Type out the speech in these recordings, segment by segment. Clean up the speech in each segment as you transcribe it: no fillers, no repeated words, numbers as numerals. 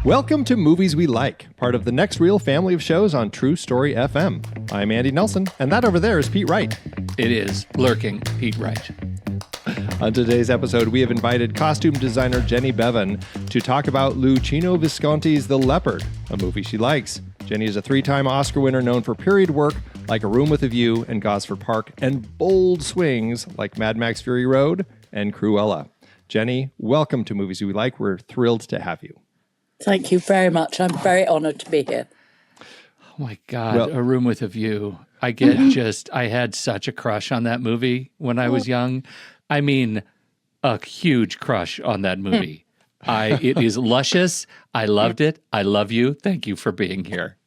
Welcome to Movies We Like, part of the Next Reel family of shows on True Story FM. I'm Andy Nelson, and that over there is Pete Wright. It is lurking Pete Wright. On today's episode, we have invited costume designer Jenny Beavan to talk about Luchino Visconti's The Leopard, a movie she likes. Jenny is a three-time Oscar winner known for period work like A Room with a View and Gosford Park, and bold swings like Mad Max Fury Road and Cruella. Jenny, welcome to Movies We Like. We're thrilled to have you. Thank you very much. I'm very honored to be here. Oh my God, A Room with a View. I had such a crush on that movie when I was young. I mean, a huge crush on that movie. It is luscious. I loved it. I love you. Thank you for being here.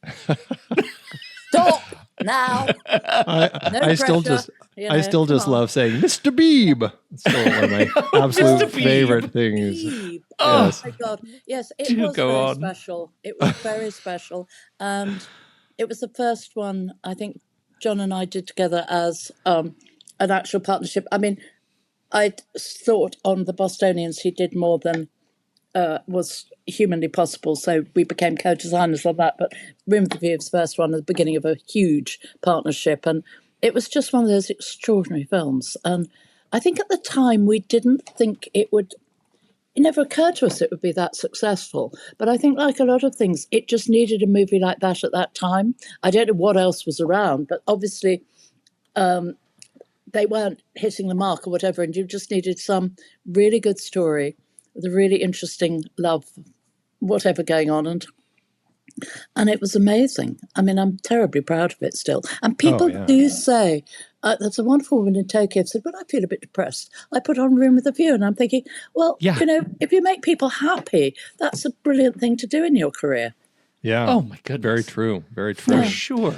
Stop now. I still just love saying Mr. Beeb. It's still one of my absolute favorite things. Beeb. Yes. Oh my God. Yes, it was very special. It was very special. And it was the first one I think John and I did together as an actual partnership. I mean, I thought on the Bostonians he did more than was humanly possible, so we became co-designers on that. But Room with the View was the first one at the beginning of a huge partnership, and it was just one of those extraordinary films. And I think at the time we didn't think it never occurred to us it would be that successful. But I think, like a lot of things, it just needed a movie like that at that time. I don't know what else was around, but obviously they weren't hitting the mark or whatever, and you just needed some really good story with a really interesting love, whatever going on, and it was amazing. I mean, I'm terribly proud of it still. And people do say, there's a wonderful woman in Tokyo said, "But I feel a bit depressed. I put on Room with a View," and I'm thinking, well, if you make people happy, that's a brilliant thing to do in your career. Yeah. Oh my goodness. Very true. Very true. For sure.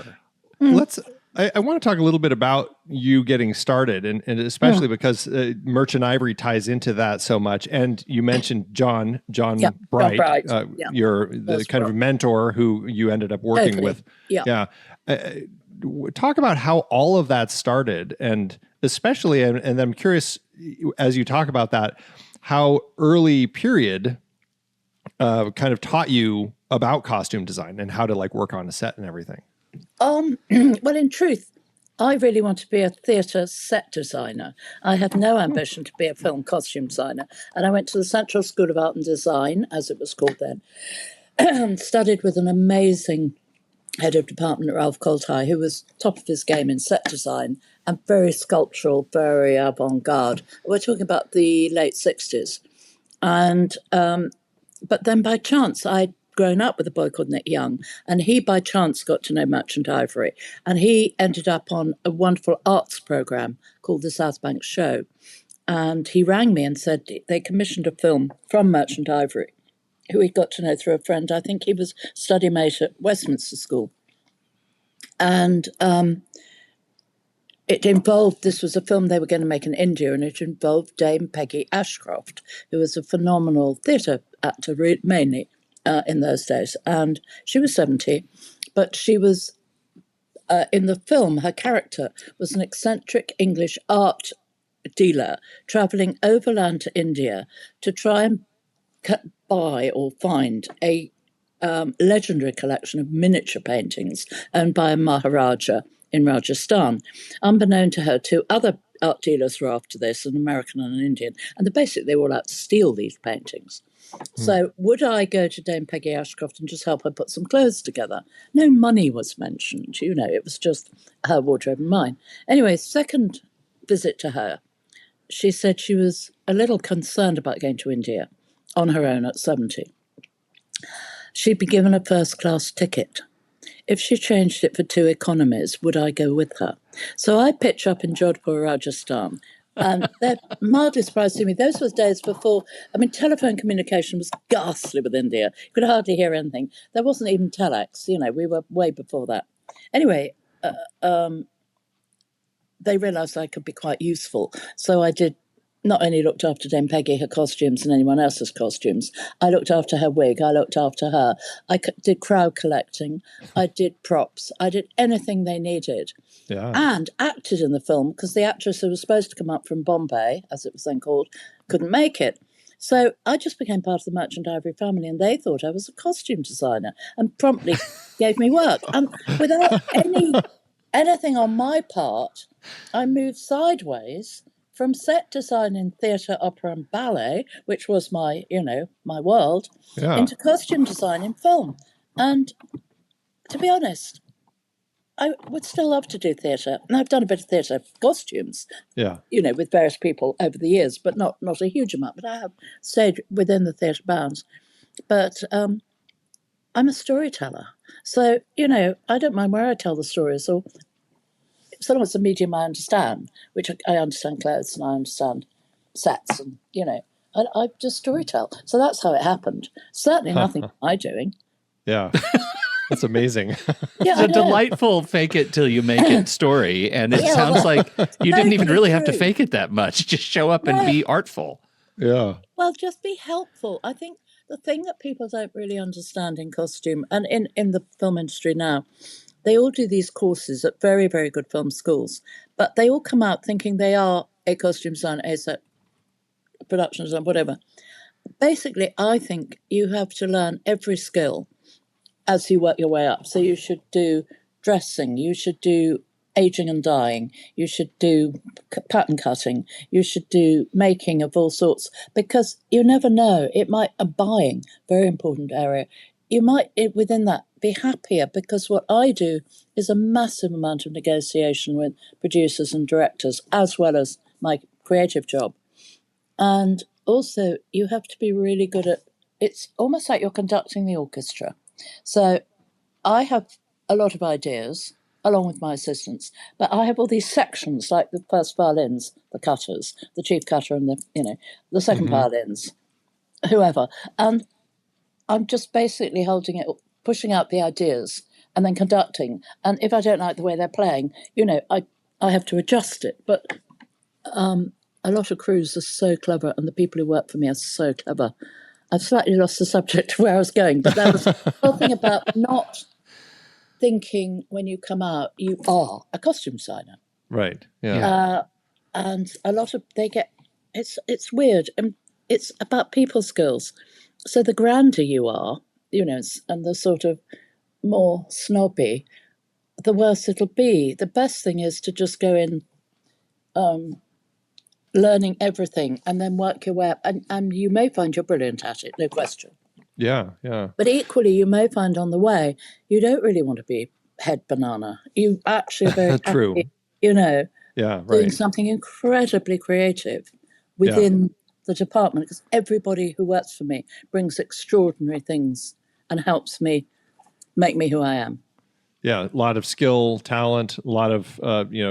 I want to talk a little bit about you getting started, and especially because Merchant Ivory ties into that so much. And you mentioned John Wright, your kind of mentor who you ended up working with. Yeah. Talk about how all of that started, and especially, and I'm curious, as you talk about that, how early period kind of taught you about costume design and how to work on a set and everything. Well, in truth, I really want to be a theatre set designer. I had no ambition to be a film costume designer. And I went to the Central School of Art and Design, as it was called then, and studied with an amazing head of department, Ralph Coltai, who was top of his game in set design and very sculptural, very avant-garde. We're talking about the late 60s. And but then by chance, I'd grown up with a boy called Nick Young, and he by chance got to know Merchant Ivory, and he ended up on a wonderful arts program called the South Bank Show, and he rang me and said they commissioned a film from Merchant Ivory, who he got to know through a friend. I think he was study mate at Westminster School, and this was a film they were going to make in India, and it involved Dame Peggy Ashcroft, who was a phenomenal theatre actor mainly in those days. And she was 70, but she was, in the film, her character was an eccentric English art dealer travelling overland to India to try and buy or find a legendary collection of miniature paintings owned by a Maharaja in Rajasthan. Unbeknown to her, two other art dealers were after this, an American and an Indian, and they were all out to steal these paintings. So would I go to Dame Peggy Ashcroft and just help her put some clothes together? No money was mentioned, it was just her wardrobe and mine. Anyway, second visit to her, she said she was a little concerned about going to India on her own at 70. She'd be given a first-class ticket. If she changed it for 2 economies, would I go with her? So I pitch up in Jodhpur, Rajasthan, and they're mildly surprised to me. Those were days before, telephone communication was ghastly with India. You could hardly hear anything. There wasn't even telex, we were way before that. Anyway, they realised I could be quite useful. So I not only looked after Dame Peggy, her costumes, and anyone else's costumes, I looked after her wig, I looked after her. I did crowd collecting, I did props, I did anything they needed. Yeah. And acted in the film, because the actress who was supposed to come up from Bombay, as it was then called, couldn't make it. So I just became part of the Merchant Ivory family, and they thought I was a costume designer and promptly gave me work. And without anything on my part, I moved sideways from set design in theatre, opera, and ballet, which was my world, into costume design in film. And to be honest, I would still love to do theatre, and I've done a bit of theatre costumes, with various people over the years, but not a huge amount. But I have stayed within the theatre bounds. But I'm a storyteller, so I don't mind where I tell the stories, or so long as it's a medium I understand, which I understand clothes and I understand sets, and I just storytell. So that's how it happened. Certainly nothing I doing. Yeah. That's amazing. It's a delightful fake it till you make it story. And it sounds like you didn't even really have to fake it that much. Just show up and be artful. Yeah. Well, just be helpful. I think the thing that people don't really understand in costume and in the film industry now, they all do these courses at very, very good film schools, but they all come out thinking they are a costume designer, a set production designer, whatever. Basically, I think you have to learn every skill as you work your way up. So you should do dressing, you should do aging and dyeing, you should do pattern cutting, you should do making of all sorts, because you never know. It might, buying, very important area, you might, within that, be happier, because what I do is a massive amount of negotiation with producers and directors, as well as my creative job. And also, you have to be really good at, it's almost like you're conducting the orchestra. So I have a lot of ideas, along with my assistants, but I have all these sections, like the first violins, the cutters, the chief cutter, and the second violins, whoever. And I'm just basically holding it, pushing out the ideas, and then conducting. And if I don't like the way they're playing, I have to adjust it. But a lot of crews are so clever, and the people who work for me are so clever. I've slightly lost the subject of where I was going, but there was something about not thinking when you come out you are a costume designer. Right. Yeah. And a lot of it's weird, and it's about people skills. So the grander you are, and the sort of more snobby, the worse it'll be. The best thing is to just go in learning everything and then work your way up. And you may find you're brilliant at it, no question. Yeah, yeah. But equally, you may find on the way, you don't really want to be head banana. You actually are very true. Happy, doing something incredibly creative within the department, because everybody who works for me brings extraordinary things and helps me make me who I am. Yeah, a lot of skill, talent, a lot of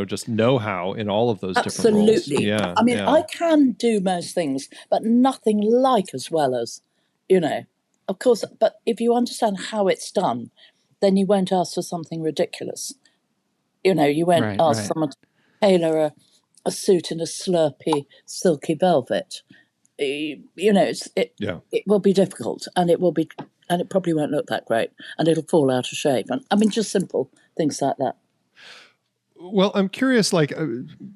just know-how in all of those different roles. Absolutely. Yeah. I mean, I can do most things, but nothing like as well as, of course. But if you understand how it's done, then you won't ask for something ridiculous. You won't ask someone to tailor a suit in a slurpy, silky velvet. It will be difficult, and it probably won't look that great, and it'll fall out of shape. And I mean, just simple things like that. Well, I'm curious,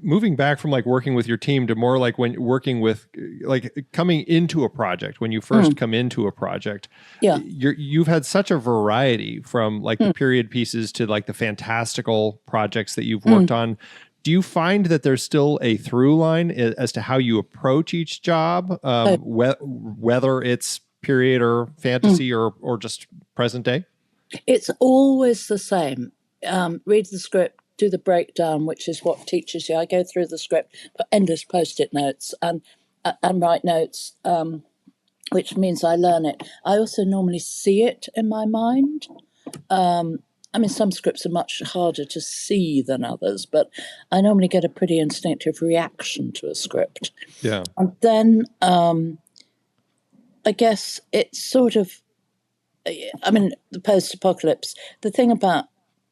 moving back from working with your team to more like when working with, coming into a project, when you first come into a project, you've had such a variety from the period pieces to the fantastical projects that you've worked on. Do you find that there's still a through line as to how you approach each job, whether it's period or fantasy or just present day? It's always the same. Read the script, do the breakdown, which is what teaches you. I go through the script, put endless Post-it notes and write notes, which means I learn it. I also normally see it in my mind. I mean, some scripts are much harder to see than others, but I normally get a pretty instinctive reaction to a script. Yeah. And then I guess it's sort of, the post-apocalypse. The thing about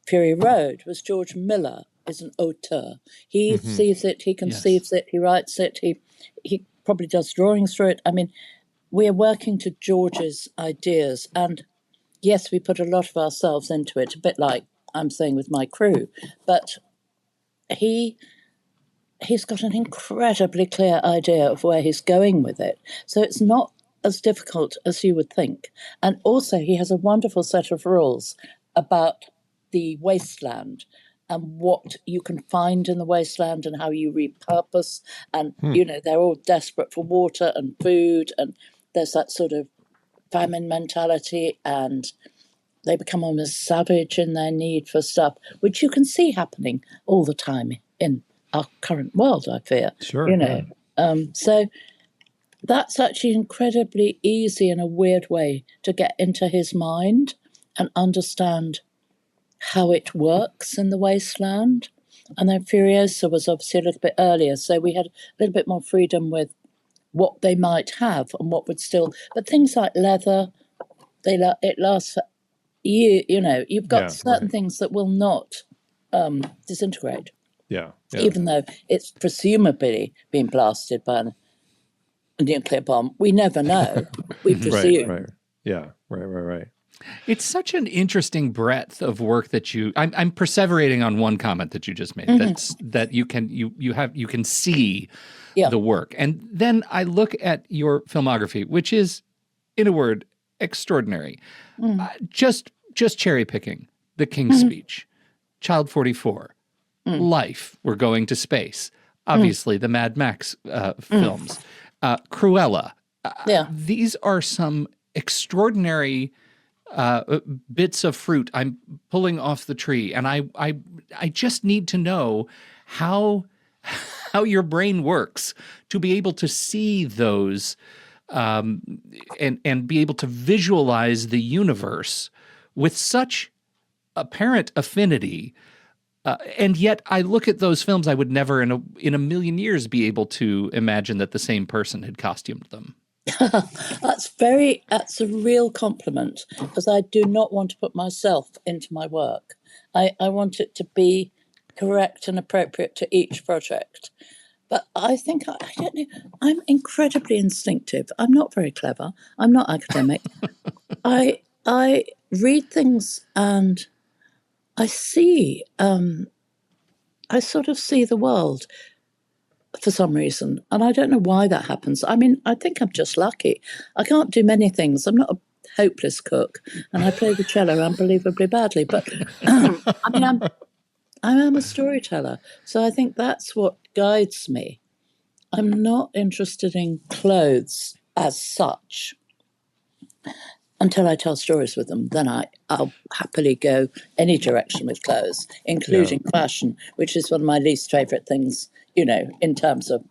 Fury Road was George Miller is an auteur. He sees it, he conceives it, he writes it, he probably does drawings for it. I mean, we are working to George's ideas, and yes, we put a lot of ourselves into it, a bit like I'm saying with my crew, but he he's got an incredibly clear idea of where he's going with it. So it's not as difficult as you would think. And also, he has a wonderful set of rules about the wasteland and what you can find in the wasteland and how you repurpose. And, they're all desperate for water and food. And there's that sort of famine mentality, and they become almost savage in their need for stuff, which you can see happening all the time in our current world, I fear. Sure. So that's actually incredibly easy in a weird way to get into his mind and understand how it works in the wasteland. And then Furiosa was obviously a little bit earlier, so we had a little bit more freedom with what they might have and what would still. But things like leather, it lasts for years. You've got certain things that will not disintegrate. Yeah. Even though it's presumably been blasted by a nuclear bomb. We never know. We presume. Right. Yeah. Right. It's such an interesting breadth of work that I'm perseverating on one comment that you just made. That you can see the work. And then I look at your filmography, which is, in a word, extraordinary. Just cherry picking. The King's Speech, Child 44, Life, We're Going to Space, obviously the Mad Max films, Cruella. These are some extraordinary bits of fruit I'm pulling off the tree, and I just need to know how your brain works to be able to see those and be able to visualize the universe with such apparent affinity. And yet I look at those films, I would never in a million years be able to imagine that the same person had costumed them. That's a real compliment, because I do not want to put myself into my work. I want it to be correct and appropriate to each project. But I think, I don't know, I'm incredibly instinctive. I'm not very clever. I'm not academic. I read things and I see, I sort of see the world for some reason. And I don't know why that happens. I mean, I think I'm just lucky. I can't do many things. I'm not a hopeless cook, and I play the cello unbelievably badly. But I am a storyteller. So I think that's what guides me. I'm not interested in clothes as such until I tell stories with them. Then I'll happily go any direction with clothes, including fashion, which is one of my least favourite things, in terms of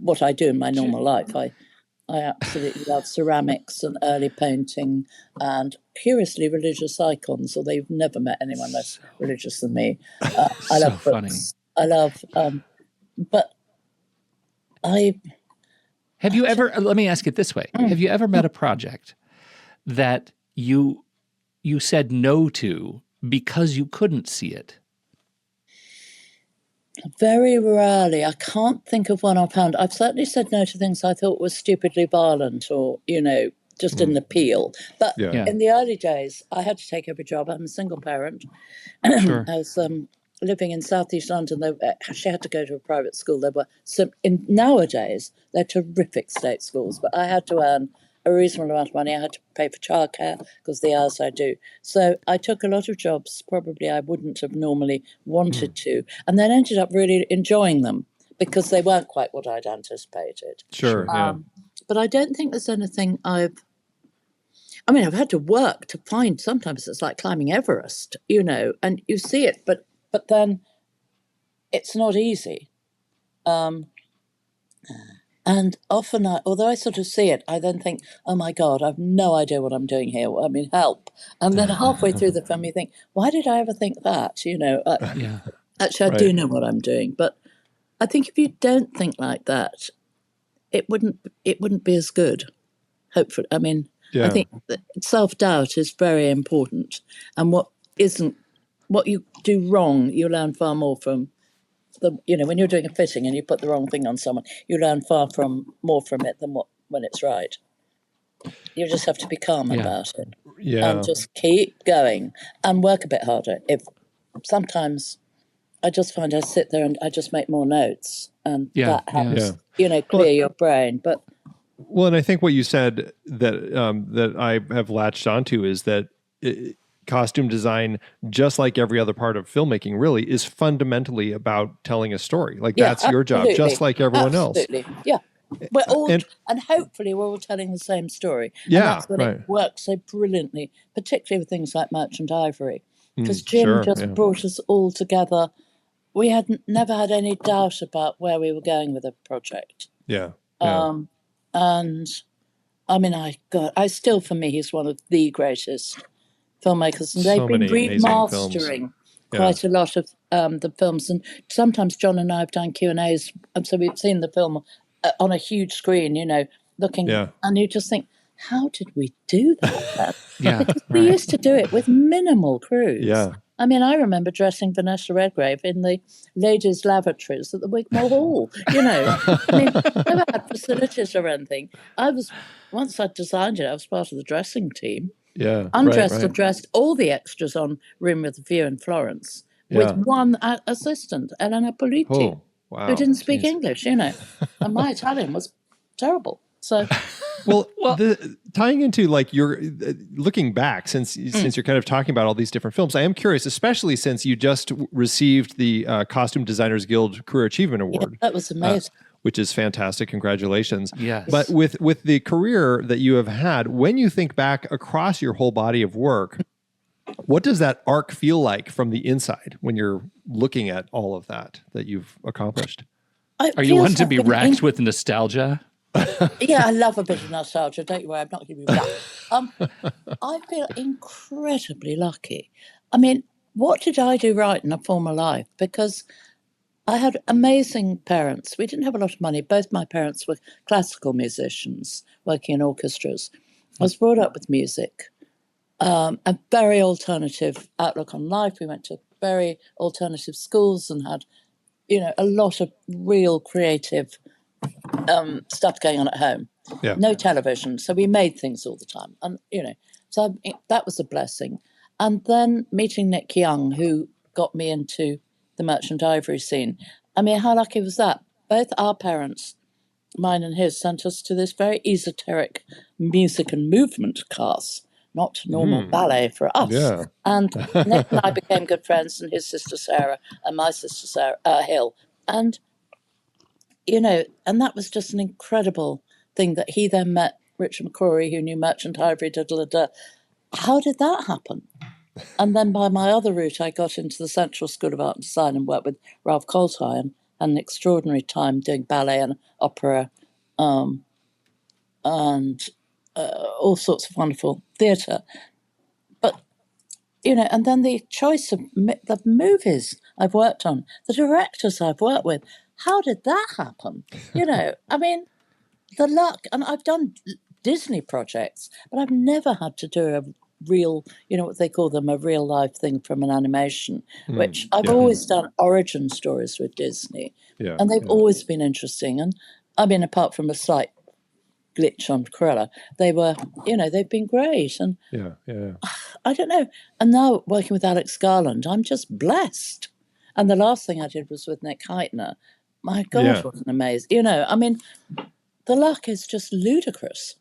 what I do in my normal life. I absolutely love ceramics and early painting and, curiously, religious icons, although you've never met anyone less religious than me. I love books. I love, but Have you ever, let me ask it this way, have you ever met a project that you said no to because you couldn't see it? Very rarely. I can't think of one offhand. I've certainly said no to things I thought were stupidly violent or, just didn't appeal. But in the early days, I had to take every job. I'm a single parent. Sure. I was living in southeast London. She had to go to a private school. There were nowadays, they're terrific state schools, but I had to earn a reasonable amount of money. I had to pay for childcare because the hours I do. So I took a lot of jobs probably I wouldn't have normally wanted to, and then ended up really enjoying them because they weren't quite what I'd anticipated. Sure. But I don't think there's anything I've had to work to find. Sometimes it's like climbing Everest, and you see it, but then it's not easy. And often, although I sort of see it, I then think, oh my God, I've no idea what I'm doing here. I mean, help. And then halfway through the film, you think, why did I ever think that? Actually, I do know what I'm doing. But I think if you don't think like that, it wouldn't be as good, hopefully. I mean, I think that self-doubt is very important. And what you do wrong, you learn far more from. When you're doing a fitting and you put the wrong thing on someone, you learn more from it than when it's right. You just have to be calm about it and just keep going and work a bit harder. If sometimes I just find I sit there and I just make more notes, and that helps, clear your brain. But and I think what you said that that I have latched onto is that costume design, just like every other part of filmmaking, really is fundamentally about telling a story. Like that's your job, just like everyone else. Yeah. We're all, and hopefully we're all telling the same story. Yeah, and that's when it works so brilliantly, particularly with things like Merchant Ivory, because Jim brought us all together. We had never had any doubt about where we were going with the project. Yeah. And I mean, I still, for me, he's one of the greatest filmmakers, and they've been remastering quite a lot of the films. And sometimes John and I have done Q&As, and so we've seen the film on a huge screen, looking, and you just think, how did we do that? Because we used to do it with minimal crews. Yeah. I mean, I remember dressing Vanessa Redgrave in the ladies' lavatories at the Wigmore Hall. I mean, never had facilities or anything. Once I'd designed it, I was part of the dressing team. Yeah, undressed and dressed all the extras on Room with a View in Florence with one assistant, Elena Politi, who didn't speak English. And my Italian was terrible. So. Well, tying into like you're looking back since you're kind of talking about all these different films, I am curious, especially since you just received the Costume Designers Guild Career Achievement Award. Yeah, that was amazing. Which is fantastic. Congratulations. Yes. But with the career that you have had, when you think back across your whole body of work, what does that arc feel like from the inside when you're looking at all of that you've accomplished? Are you one to be racked with nostalgia? Yeah, I love a bit of nostalgia. Don't you worry, I'm not going to be racked. I feel incredibly lucky. I mean, what did I do right in a former life? Because I had amazing parents. We didn't have a lot of money. Both my parents were classical musicians working in orchestras. I was brought up with music, a very alternative outlook on life. We went to very alternative schools and had, a lot of real creative stuff going on at home. Yeah. No television, so we made things all the time. And, so that was a blessing. And then meeting Nick Young, who got me into the Merchant Ivory scene. I mean, how lucky was that? Both our parents, mine and his, sent us to this very esoteric music and movement class, not normal ballet for us. Yeah. And Nick and I became good friends, and his sister Sarah and my sister Sarah Hill. And, and that was just an incredible thing that he then met Richard McCrory, who knew Merchant Ivory, How did that happen? And then by my other route, I got into the Central School of Art and Design and worked with Ralph Koltai and had an extraordinary time doing ballet and opera and all sorts of wonderful theatre. But, and then the choice of the movies I've worked on, the directors I've worked with, how did that happen? I mean, the luck. And I've done Disney projects, but I've never had to do a real, what they call them, a real life thing from an animation, which I've always done origin stories with Disney. Yeah, and they've always been interesting. And I mean, apart from a slight glitch on Choral, they were, they've been great. And I don't know. And now working with Alex Garland, I'm just blessed. And the last thing I did was with Nick Hytner. My God, what an amazing, I mean, the luck is just ludicrous.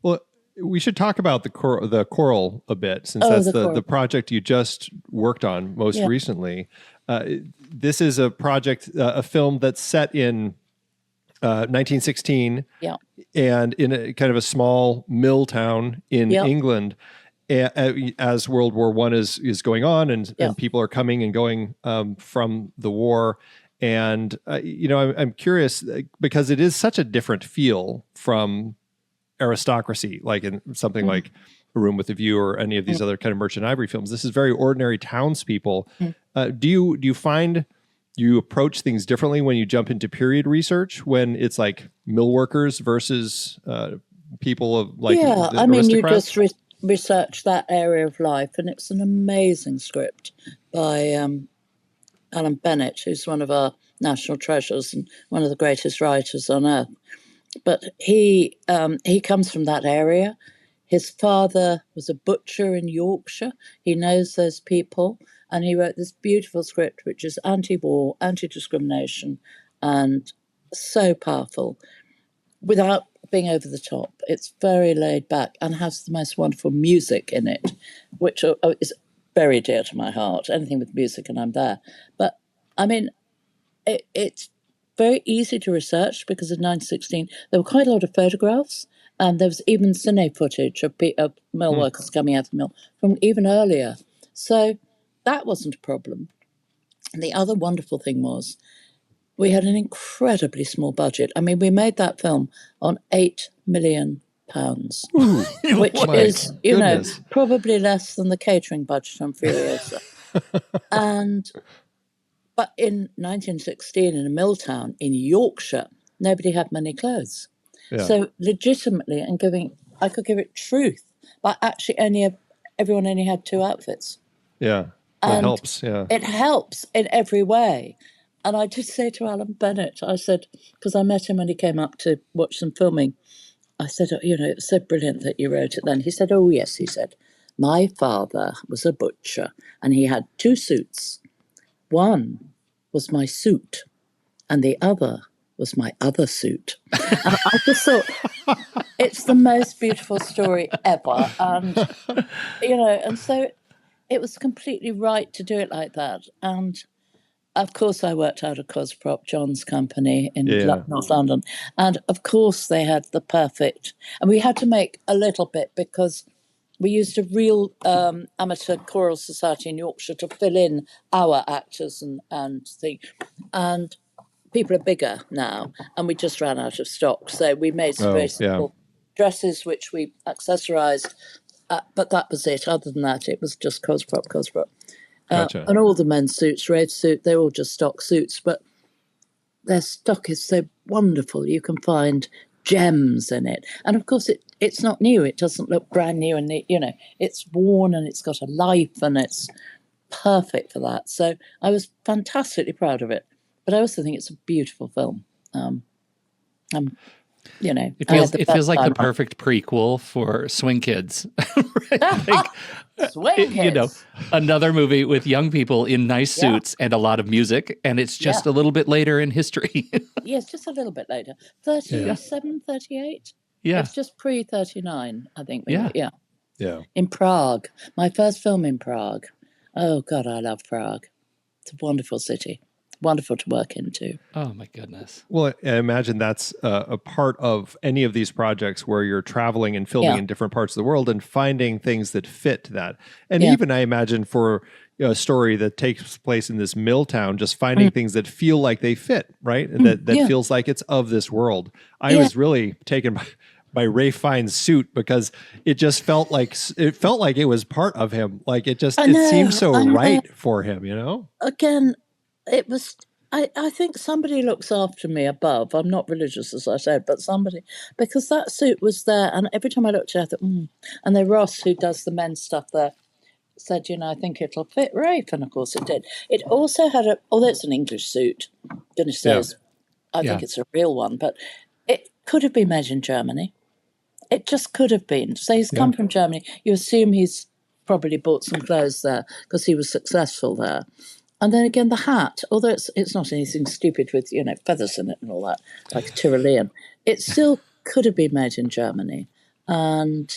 Well, we should talk about the Choral a bit, since that's the project you just worked on most recently. This is a project, a film that's set in 1916, and in a kind of a small mill town in England, as World War I is going on, and people are coming and going from the war. And I'm curious, because it is such a different feel from aristocracy, like in something like A Room with a View or any of these other kind of Merchant Ivory films. This is very ordinary townspeople. Do you find you approach things differently when you jump into period research, when it's like mill workers versus people of like I mean, you just research that area of life, and it's an amazing script by Alan Bennett, who's one of our national treasures and one of the greatest writers on earth. But he comes from that area. His father was a butcher in Yorkshire. He knows those people, And he wrote this beautiful script, which is anti-war, anti-discrimination, and so powerful without being over the top. It's very laid back and has the most wonderful music in it, which is very dear to my heart. Anything with music, and I'm there. But I mean, it's very easy to research because in 1916 there were quite a lot of photographs, and there was even cine footage of mill workers coming out of the mill from even earlier. So that wasn't a problem. And the other wonderful thing was we had an incredibly small budget. I mean, we made that film on £8 million, which is, probably less than the catering budget on Furiosa. But in 1916, in a mill town in Yorkshire, nobody had many clothes. Yeah. So legitimately, I could give it truth, but actually everyone only had 2 outfits. Yeah, that helps. Yeah, it helps in every way. And I did say to Alan Bennett, I said, because I met him when he came up to watch some filming, I said, it's so brilliant that you wrote it then. He said, oh, yes, he said, my father was a butcher and he had 2 suits. One was my suit and the other was my other suit. And I just thought, it's the most beautiful story ever. And, and so it was completely right to do it like that. And of course, I worked out of Cosprop, John's company in North London. And of course, they had the perfect. And we had to make a little bit because we used a real amateur choral society in Yorkshire to fill in our actors and things. And people are bigger now. And we just ran out of stock. So we made some very simple dresses, which we accessorized. But that was it. Other than that, it was just Cosprop. Gotcha. And all the men's suits, Rafe suit, they're all just stock suits, but their stock is so wonderful. You can find gems in it. And of course, it's not new. It doesn't look brand new. And, it's worn and it's got a life and it's perfect for that. So I was fantastically proud of it. But I also think it's a beautiful film. It feels like the perfect prequel for Swing Kids. Right? Swing Kids. Another movie with young people in nice suits and a lot of music, and it's just a little bit later in history. Yes, just a little bit later. 37, 38? Yeah. It's just pre-39, I think. Yeah. In Prague. My first film in Prague. Oh, God, I love Prague. It's a wonderful city. Wonderful to work into. Oh my goodness. Well, I imagine that's a part of any of these projects where you're traveling and filming in different parts of the world and finding things that fit that. And even I imagine for a story that takes place in this mill town, just finding things that feel like they fit, right? And that feels like it's of this world. I was really taken by Ralph Fiennes' suit because it just felt like it was part of him. Like it seemed so right for him, Again, it was, I think somebody looks after me above. I'm not religious, as I said, but somebody, because that suit was there. And every time I looked at it, I thought, And then Ross, who does the men's stuff there, said, I think it'll fit Rafe. And of course it did. It also had although it's an English suit, goodness knows, I think it's a real one, but it could have been made in Germany. It just could have been. So he's come from Germany. You assume he's probably bought some clothes there because he was successful there. And then again, the hat, although it's not anything stupid with, feathers in it and all that, like a Tyrolean, it still could have been made in Germany. And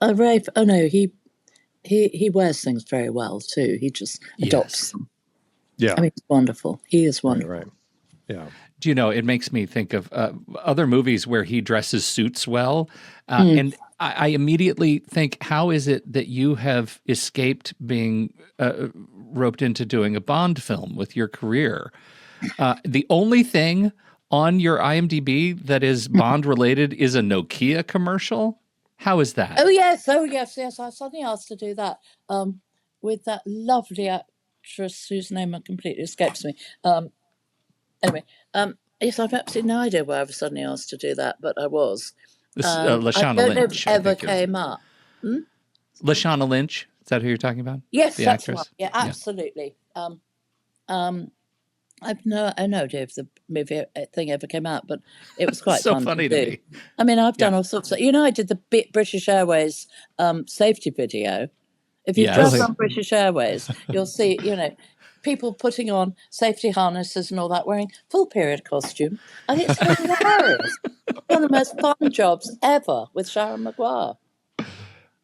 Rafe, he wears things very well too. He just adopts them. Yeah. I mean, it's wonderful. He is wonderful. Right. Yeah. Do you know, it makes me think of other movies where he dresses suits well. And I immediately think, how is it that you have escaped being roped into doing a Bond film with your career? The only thing on your IMDb that is Bond related is a Nokia commercial. How is that? Oh, yes. I was suddenly asked to do that with that lovely actress whose name completely escapes me. Anyway, yes, I've absolutely no idea why I was suddenly asked to do that, but I was. Lashana Lynch. Know if it ever came up. Lashana Lynch, is that who you're talking about? Yes, the that's actress. right. Yeah, absolutely. I've no idea if the movie thing ever came out, but it was quite so fun funny to me. I mean, I've done all sorts of. I did the British Airways safety video, If you travel on British Airways, you'll see, people putting on safety harnesses and all that, wearing full period costume. And it's hilarious. One of the most fun jobs ever with Sharon Maguire.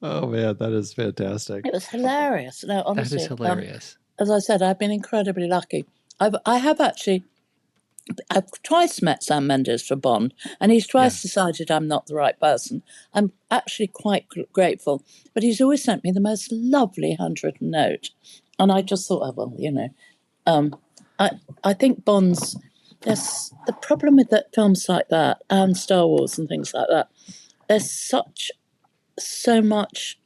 Oh, man, that is fantastic. It was hilarious. No, honestly. That is hilarious. As I said, I've been incredibly lucky. I've twice met Sam Mendes for Bond, and he's twice decided I'm not the right person. I'm actually quite grateful, but he's always sent me the most lovely handwritten note. And I just thought, I think Bond's, there's the problem with that films like that and Star Wars and things like that. There's so much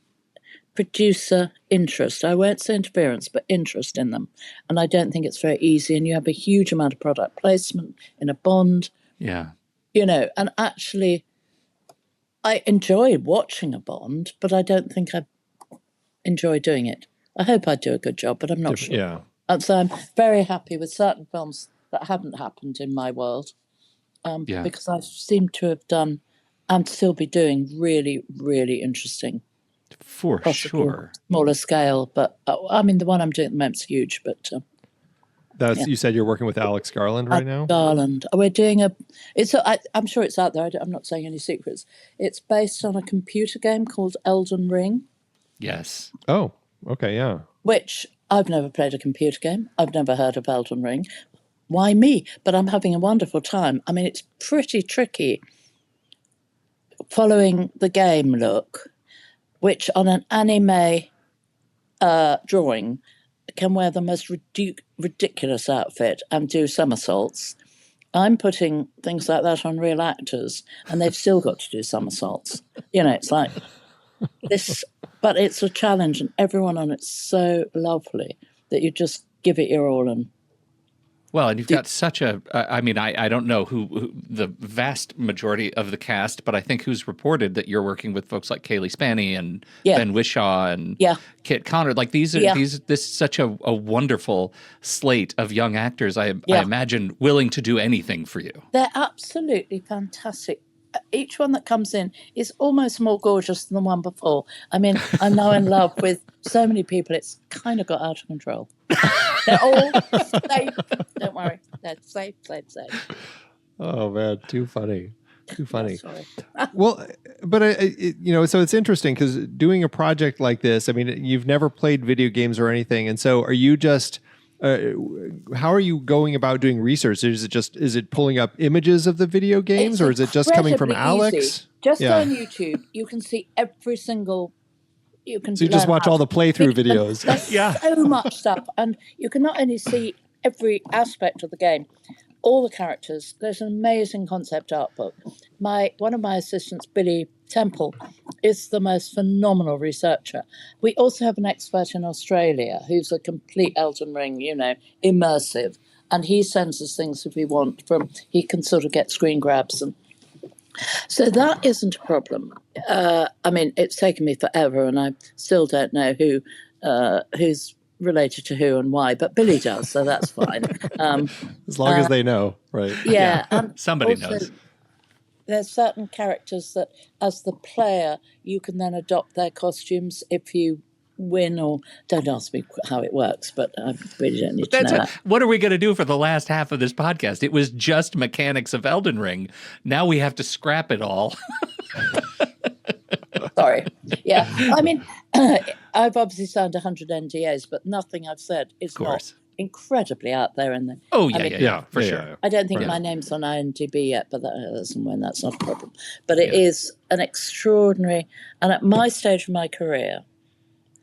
producer interest. I won't say interference, but interest in them. And I don't think it's very easy. And you have a huge amount of product placement in a Bond. Yeah. And actually, I enjoy watching a Bond, but I don't think I enjoy doing it. I hope I do a good job, but I'm not sure. Yeah. And so I'm very happy with certain films that haven't happened in my world, because I seem to have done and still be doing really, really interesting. For sure. Smaller scale, but the one I'm doing at the moment is huge. But you said you're working with Alex Garland right now? Garland. We're doing I'm sure it's out there. I'm not saying any secrets. It's based on a computer game called Elden Ring. Yes. Oh, okay, yeah. Which I've never played a computer game. I've never heard of Elden Ring. Why me? But I'm having a wonderful time. I mean, it's pretty tricky following the game look, which on an anime drawing can wear the most ridiculous outfit and do somersaults. I'm putting things like that on real actors, and they've still got to do somersaults. It's like this, but it's a challenge, and everyone on it's so lovely that you just give it your all. And you've got such a, I don't know who the vast majority of the cast, but I think who's reported that you're working with folks like Kaylee Spaney and Ben Whishaw and Kit Connor. Like this is such a wonderful slate of young actors. I imagine willing to do anything for you. They're absolutely fantastic. Each one that comes in is almost more gorgeous than the one before. I mean, I'm now in love with so many people, it's kind of got out of control. They're all safe. Don't worry. They're safe. Oh, man. Too funny. Sorry. Well, but, so it's interesting because doing a project like this, I mean, you've never played video games or anything. And so are you just... how are you going about doing research? Is it pulling up images of the video games, or is it just coming from Alex? Easy. Just go on YouTube. You can see every single. So you just watch all the playthrough videos. There's so much stuff, and you can not only see every aspect of the game, all the characters. There's an amazing concept art book. One of my assistants, Billy Temple, is the most phenomenal researcher. We also have an expert in Australia who's a complete Elden Ring, immersive, and he sends us things if we want. He can sort of get screen grabs, and so that isn't a problem. It's taken me forever, and I still don't know who's related to who and why, but Billy does, so that's fine. As long as they know, right? Yeah. Somebody knows. There's certain characters that, as the player, you can then adopt their costumes if you win, or don't ask me how it works, but I really don't need to know that. What are we going to do for the last half of this podcast? It was just mechanics of Elden Ring. Now we have to scrap it all. Sorry. Yeah. I mean, I've obviously signed 100 NDAs, but nothing I've said is not incredibly out there. For sure. I don't think my name's on IMDb yet, but that's not a problem. But it is an extraordinary, and at my stage of my career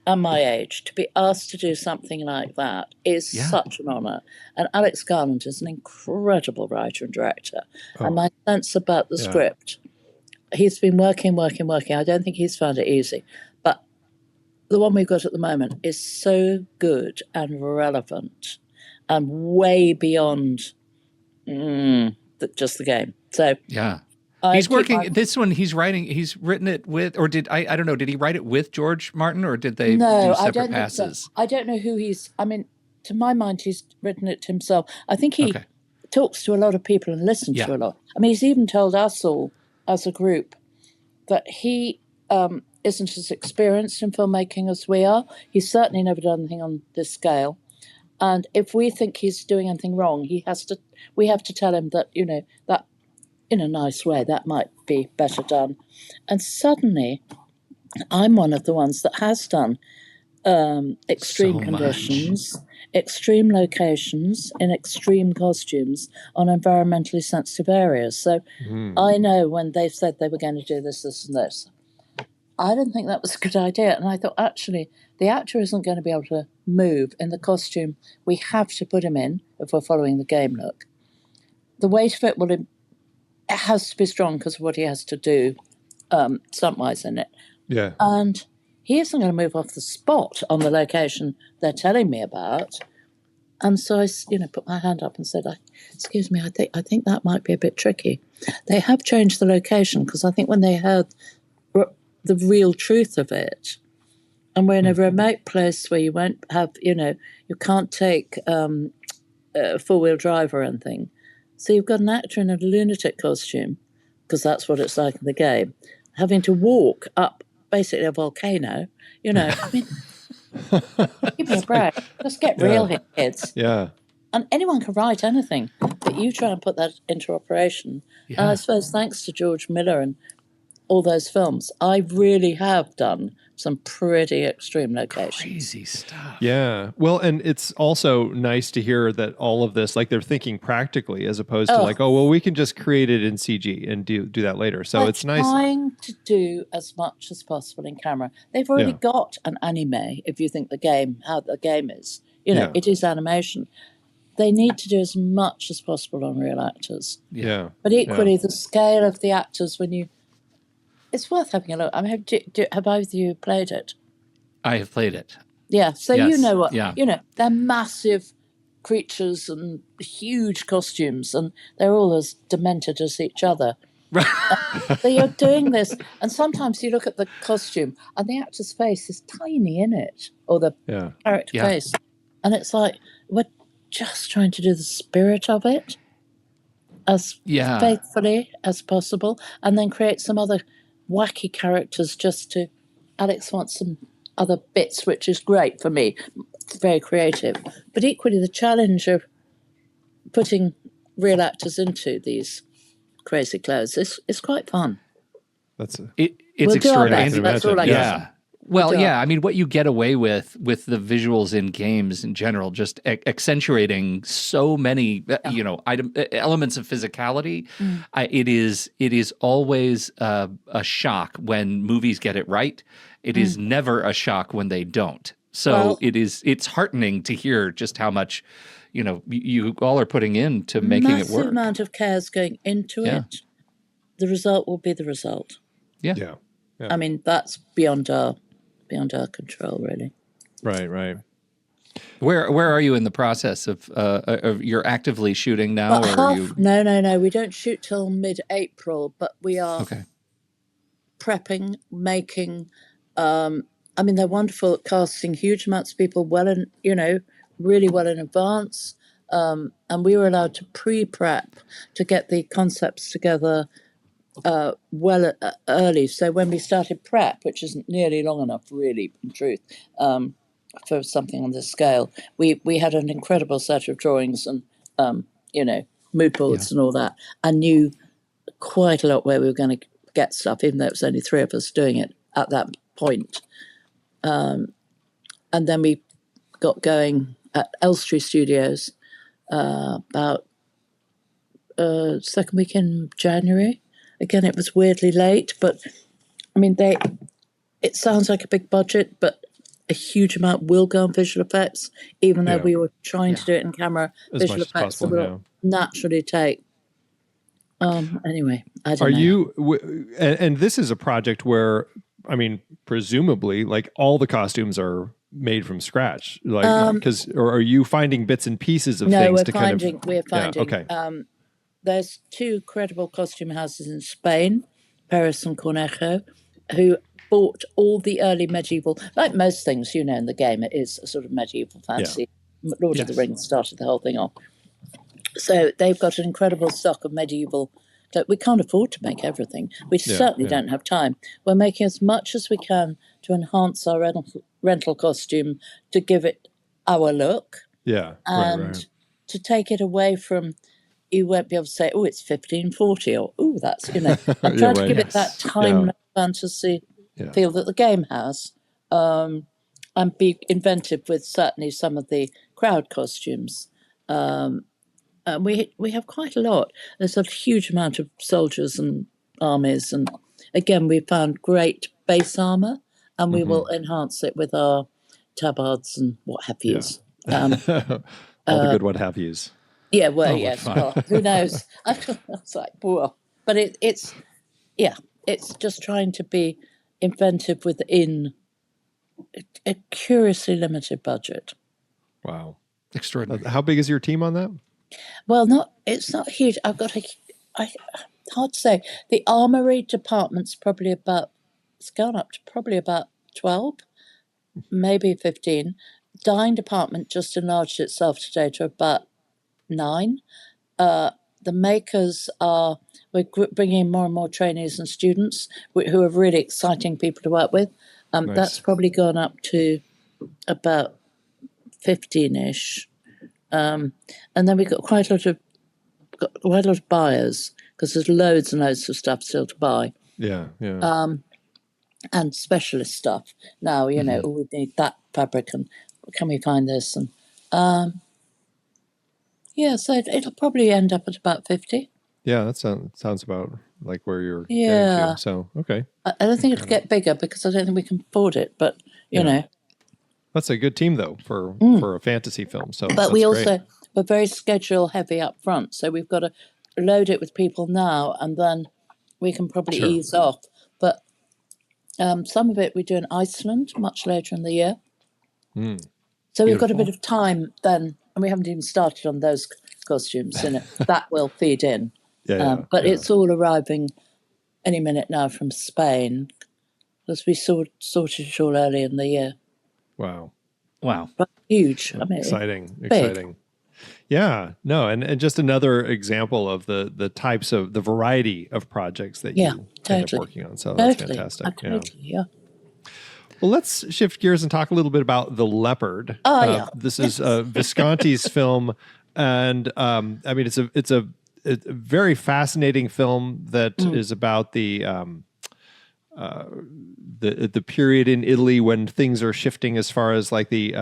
and my age, to be asked to do something like that is such an honour. And Alex Garland is an incredible writer and director. And my sense about the script, he's been working. I don't think he's found it easy. But the one we've got at the moment is so good and relevant and way beyond just the game. So he's working this one. He's written it with, or did I don't know, did he write it with George Martin, or did they do separate passes? So. I don't know who to my mind, he's written it himself. I think he talks to a lot of people and listens to a lot. I mean, he's even told us all as a group that he isn't as experienced in filmmaking as we are. He's certainly never done anything on this scale. And if we think he's doing anything wrong, we have to tell him that, that in a nice way, that might be better done. And suddenly, I'm one of the ones that has done extreme conditions, extreme locations, in extreme costumes on environmentally sensitive areas. So I know when they said they were going to do this, this, and this, I didn't think that was a good idea. And I thought, actually, the actor isn't going to be able to move in the costume we have to put him in if we're following the game look. The weight of it has to be strong because of what he has to do stunt-wise in it. Yeah. And he isn't going to move off the spot on the location they're telling me about. And so I, put my hand up and said, excuse me, I think that might be a bit tricky. They have changed the location because I think when they heard the real truth of it, and we're in a remote place where you won't have, you can't take a four-wheel drive or anything. So you've got an actor in a lunatic costume, because that's what it's like in the game, having to walk up basically a volcano, I mean, give me a break. Let's get real here, kids. Yeah. And anyone can write anything, but you try and put that into operation. Yeah. And I suppose thanks to George Miller and all those films, I really have done some pretty extreme locations. Crazy stuff. Yeah. Well, and it's also nice to hear that all of this, like they're thinking practically as opposed to we can just create it in CG and do that later. So it's nice. Trying to do as much as possible in camera. They've already got an anime, if you think how the game is. It is animation. They need to do as much as possible on real actors. Yeah. But equally, the scale of the actors it's worth having a look. I mean, have either of you played it? I have played it. Yeah, so yes. You know what, they're massive creatures and huge costumes, and they're all as demented as each other. Right. So you're doing this, and sometimes you look at the costume, and the actor's face is tiny in it, or the character face, and it's like, we're just trying to do the spirit of it as faithfully as possible, and then create some other wacky characters Alex wants some other bits, which is great for me. It's very creative. But equally, the challenge of putting real actors into these crazy clothes is quite fun. It's extraordinary. That's all I can. Well, I mean, what you get away with the visuals in games in general, just accentuating so many, elements of physicality. It is always a shock when movies get it right. It is never a shock when they don't. So it's heartening to hear just how much, you all are putting into making it work. Massive amount of care is going into it. The result will be the result. Yeah. I mean, that's beyond our control, really. Right. Where are you in the process of you're actively shooting now? No. We don't shoot till mid-April, but we are prepping, making. I mean, they're wonderful at casting huge amounts of people really well in advance. And we were allowed to pre-prep to get the concepts together early. So when we started prep, which isn't nearly long enough, really, in truth, for something on this scale, we had an incredible set of drawings and mood boards and all that, and knew quite a lot where we were going to get stuff, even though it was only three of us doing it at that point. And then we got going at Elstree Studios about second week in January. Again, it was weirdly late, but I mean, it sounds like a big budget, but a huge amount will go on visual effects, even though we were trying to do it in camera. As visual effects that will naturally take. Anyway, I don't know. You, and this is a project where, I mean, presumably, like all the costumes are made from scratch, like or are you finding bits and pieces of things to kind of? We're finding. Okay. There's two credible costume houses in Spain, Paris and Cornejo, who bought all the early medieval, like most things, in the game, it is a sort of medieval fantasy. Yeah. Lord of the Rings started the whole thing off. So they've got an incredible stock of medieval we can't afford to make everything. We certainly don't have time. We're making as much as we can to enhance our rental costume, to give it our look. Yeah. And to take it away from, you won't be able to say, oh, it's 1540, or, oh, that's, and try to give it that time fantasy feel that the game has. And be inventive with certainly some of the crowd costumes. We have quite a lot. There's a huge amount of soldiers and armies, and again, we found great base armor, and we will enhance it with our tabards and what have yous. All the good what have yous. Yeah, well, yes. Well, who knows? I was like, whoa. But it's just trying to be inventive within a curiously limited budget. Wow. Extraordinary. How big is your team on that? Well, it's not huge. I've got hard to say. The armory department's it's gone up to probably about 12, maybe 15. Dyeing department just enlarged itself today to about 9. The makers we're bringing in more and more trainees and students who are really exciting people to work with. Nice. That's probably gone up to about 15-ish. And then we've got quite a lot of buyers, because there's loads and loads of stuff still to buy. Yeah. And specialist stuff. Now, we need that fabric, and can we find this? And so it'll probably end up at about 50. Yeah, that sounds about like where you're getting to. So, okay. I don't think it'll get bigger, because I don't think we can afford it, but, you know. That's a good team, though, for a fantasy film. So, but we're very schedule heavy up front, so we've got to load it with people now, and then we can probably ease off. But some of it we do in Iceland much later in the year. So we've got a bit of time then, and we haven't even started on those costumes, and that will feed in. But it's all arriving any minute now from Spain, because we sorted it all early in the year. Wow. But huge. I mean, exciting. Yeah, no, and just another example of the types of the variety of projects that you end up working on. So that's fantastic. Yeah. Well, let's shift gears and talk a little bit about The Leopard. This is Visconti's film, and I mean it's a very fascinating film that is about the period in Italy when things are shifting as far as like the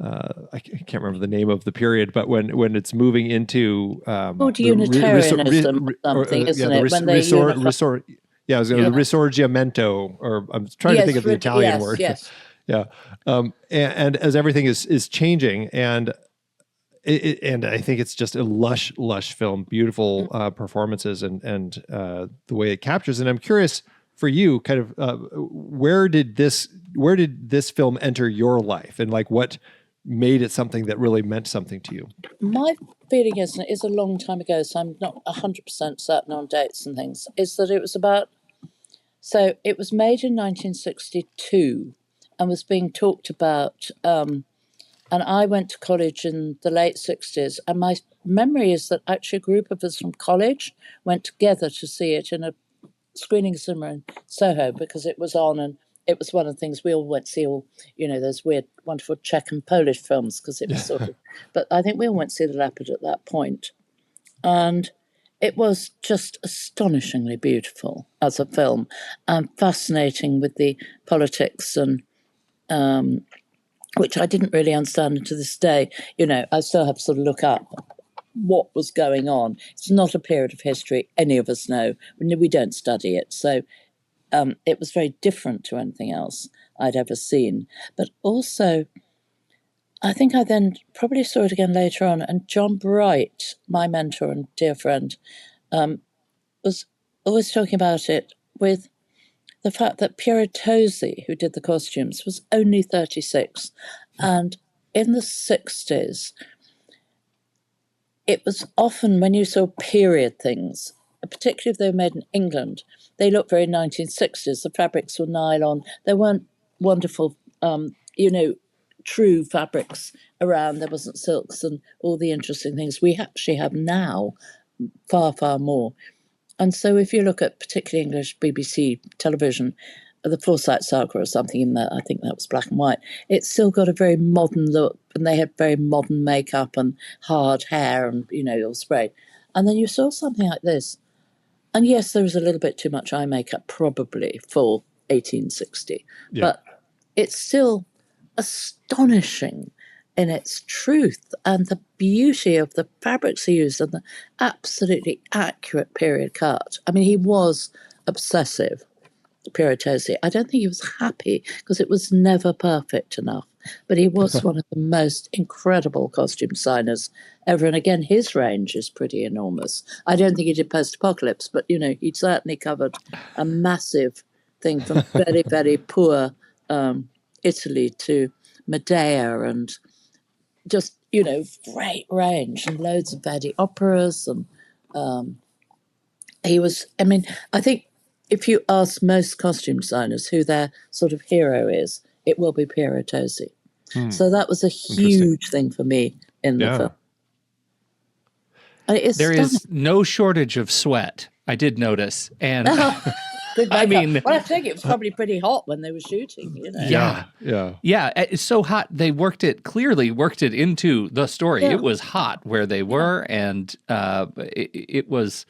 I can't remember the name of the period, but when it's moving into Unitarianism or something, isn't it? The Risorgimento, or I'm trying to think of the Italian word. Yes. Yeah. And as everything is changing, and I think it's just a lush film, beautiful performances, and the way it captures. And I'm curious for you, kind of, where did this film enter your life, and like what made it something that really meant something to you? My feeling is, and it is a long time ago, so I'm not 100% certain on dates and things, is that it was it was made in 1962 and was being talked about, and I went to college in the late 60s, and my memory is that actually a group of us from college went together to see it in a screening cinema in Soho, because it was on, and it was one of the things we all went to see, those weird, wonderful Czech and Polish films, because it was sort of, but I think we all went to see The Leopard at that point. And it was just astonishingly beautiful as a film, and fascinating with the politics, and which I didn't really understand to this day. I still have to sort of look up what was going on. It's not a period of history any of us know. We don't study it. So it was very different to anything else I'd ever seen. But also, I think I then probably saw it again later on, and John Wright, my mentor and dear friend, was always talking about it with the fact that Piero Tosi, who did the costumes, was only 36. And in the 60s, it was often, when you saw period things, particularly if they were made in England, they looked very 1960s. The fabrics were nylon. There weren't wonderful, true fabrics around. There wasn't silks and all the interesting things we actually have now, far, far more. And so if you look at particularly English BBC television, the Forsyte Saga or something in there, I think that was black and white, it's still got a very modern look, and they had very modern makeup and hard hair and, all sprayed. And then you saw something like this. And yes, there was a little bit too much eye makeup probably for 1860, but it's still astonishing in its truth and the beauty of the fabrics he used and the absolutely accurate period cut. I mean, he was obsessive, Piero Tosi. I don't think he was happy because it was never perfect enough, but he was one of the most incredible costume designers ever. And again, his range is pretty enormous. I don't think he did post-apocalypse, but, he certainly covered a massive thing from very, very poor Italy to Medea and just, great range and loads of Verdi operas. And I think if you ask most costume designers who their sort of hero is, it will be Piero Tosi. So that was a huge thing for me in the film. There is no shortage of sweat, I did notice. And I mean, well, I think it was probably pretty hot when they were shooting, Yeah. It's so hot. They clearly worked it into the story. Yeah. It was hot where they were, and it was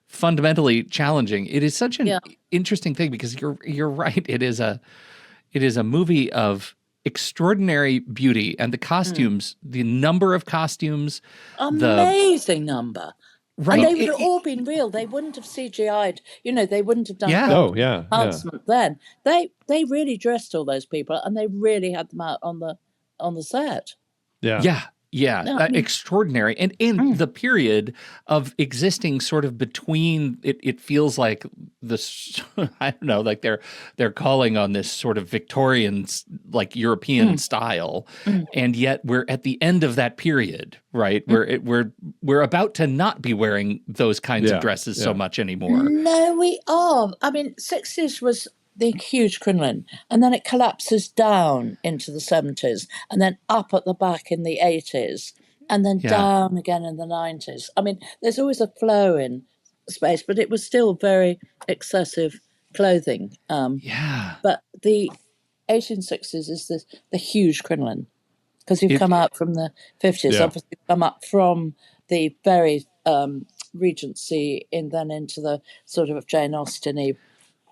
fundamentally challenging. It is such an interesting thing because you're right. It is a movie of extraordinary beauty, and the costumes, the number of costumes, amazing number. Right. And they would have all been real. They wouldn't have CGI'd. They wouldn't have done enhancement then. They really dressed all those people, and they really had them out on the set. Extraordinary. And in the period of existing sort of between, it feels like this, I don't know, like they're calling on this sort of Victorian, like European style. And yet we're at the end of that period, right? We're about to not be wearing those kinds of dresses so much anymore. No, we are. I mean, 60s was the huge crinoline, and then it collapses down into the 70s, and then up at the back in the 80s, and then down again in the 90s. I mean, there's always a flow in space, but it was still very excessive clothing. But the 1860s is the huge crinoline, because you've come out from the 50s, obviously you've come up from the very Regency and then into the sort of Jane Austen-y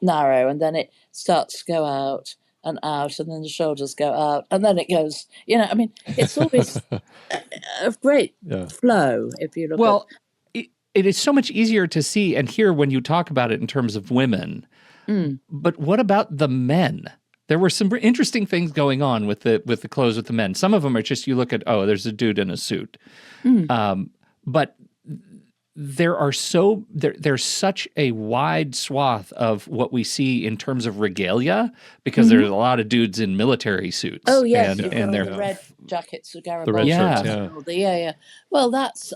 narrow, and then it starts to go out, and then the shoulders go out, and then it goes, it's always a great flow if you look at... It is so much easier to see and hear when you talk about it in terms of women. But what about the men? There were some interesting things going on with the clothes with the men. Some of them are just, you look at, there's a dude in a suit. But there's such a wide swath of what we see in terms of regalia, because there's a lot of dudes in military suits. Oh yes, and their red jackets, the red shirts, Well, that's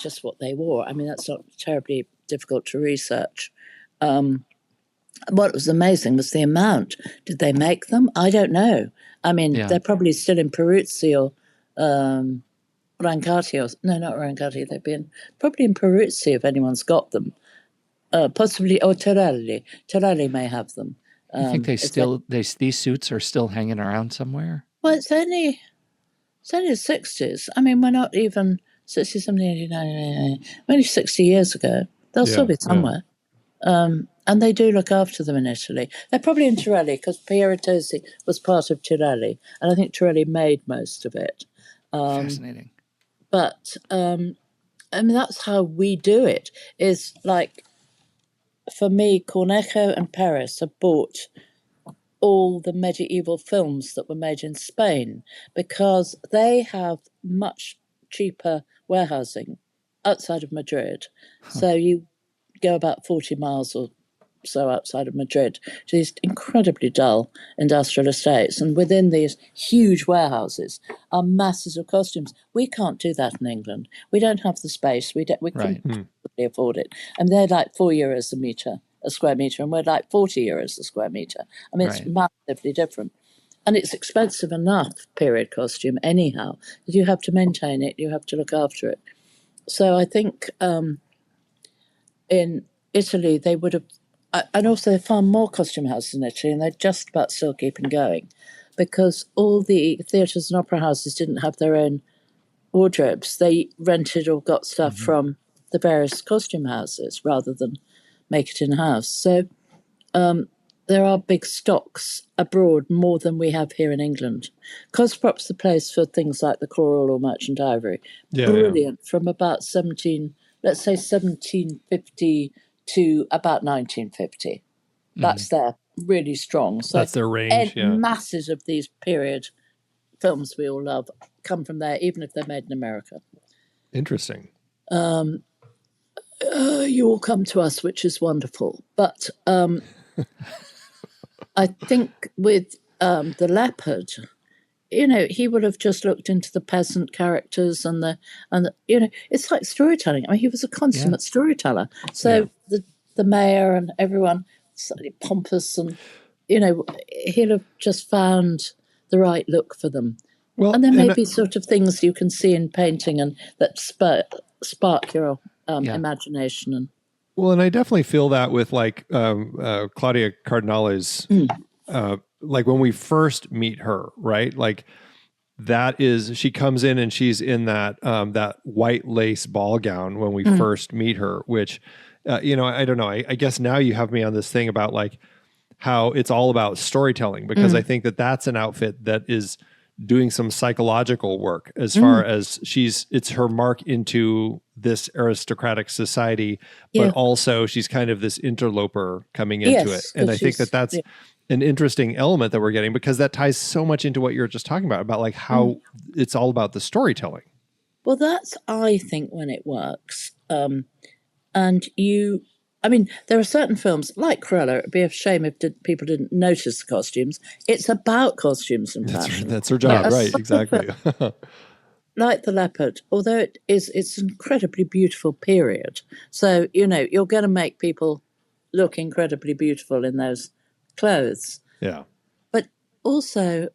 just what they wore. I mean, that's not terribly difficult to research. What was amazing was the amount. Did they make them? I don't know. I mean, they're probably still in Peruzzi or Rancati, no, not Rancati. They've been probably in Peruzzi if anyone's got them. Possibly, or Torelli. Torelli may have them. I think these suits are still hanging around somewhere. Well, it's only the 60s. I mean, we're not even 60, 70, 89, only 60 years ago. They'll still be somewhere. And they do look after them in Italy. They're probably in Torelli because Piero Tosi was part of Torelli, and I think Torelli made most of it. Fascinating. But, I mean, that's how we do it, is like, for me, Cornejo and Paris have bought all the medieval films that were made in Spain because they have much cheaper warehousing outside of Madrid. So you go about 40 miles or so outside of Madrid to these incredibly dull industrial estates, and within these huge warehouses are masses of costumes. We can't do that in England. We don't have the space. We couldn't possibly afford it. And they're like €4 a square meter, and we're like €40 a square meter. I mean, it's massively different. And it's expensive enough, period costume, anyhow, that you have to maintain it, you have to look after it. So I think in Italy, they would have, and also they found more costume houses in Italy, and they're just about still keeping going, because all the theatres and opera houses didn't have their own wardrobes. They rented or got stuff from the various costume houses rather than make it in-house. So there are big stocks abroad, more than we have here in England. Cosprop's the place for things like the Choral or Merchant Ivory. Brilliant, from about 1750 to about 1950. That's their really strong. So that's their range. Masses of these period films we all love come from there, even if they're made in America. Interesting. You all come to us, which is wonderful. But I think with the Leopard, he would have just looked into the peasant characters and the it's like storytelling. I mean, he was a consummate storyteller. So the mayor and everyone slightly pompous, and he'll have just found the right look for them. Well, and there may be sort of things you can see in painting and that spark your imagination. And well, and I definitely feel that with like Claudia Cardinale's, like when we first meet her, right? Like she comes in and she's in that that white lace ball gown when we first meet her, which, I don't know. I guess now you have me on this thing about like how it's all about storytelling, because I think that that's an outfit that is doing some psychological work as far as it's her mark into this aristocratic society, but also she's kind of this interloper coming into it. And I think that that's an interesting element that we're getting, because that ties so much into what you're just talking about like how it's all about the storytelling. Well, that's, I think, when it works. There are certain films like Cruella. It'd be a shame if people didn't notice the costumes. It's about costumes and fashion. That's her job, right? Exactly. Like the Leopard, although it's an incredibly beautiful period. So you're going to make people look incredibly beautiful in those clothes. Yeah. But also,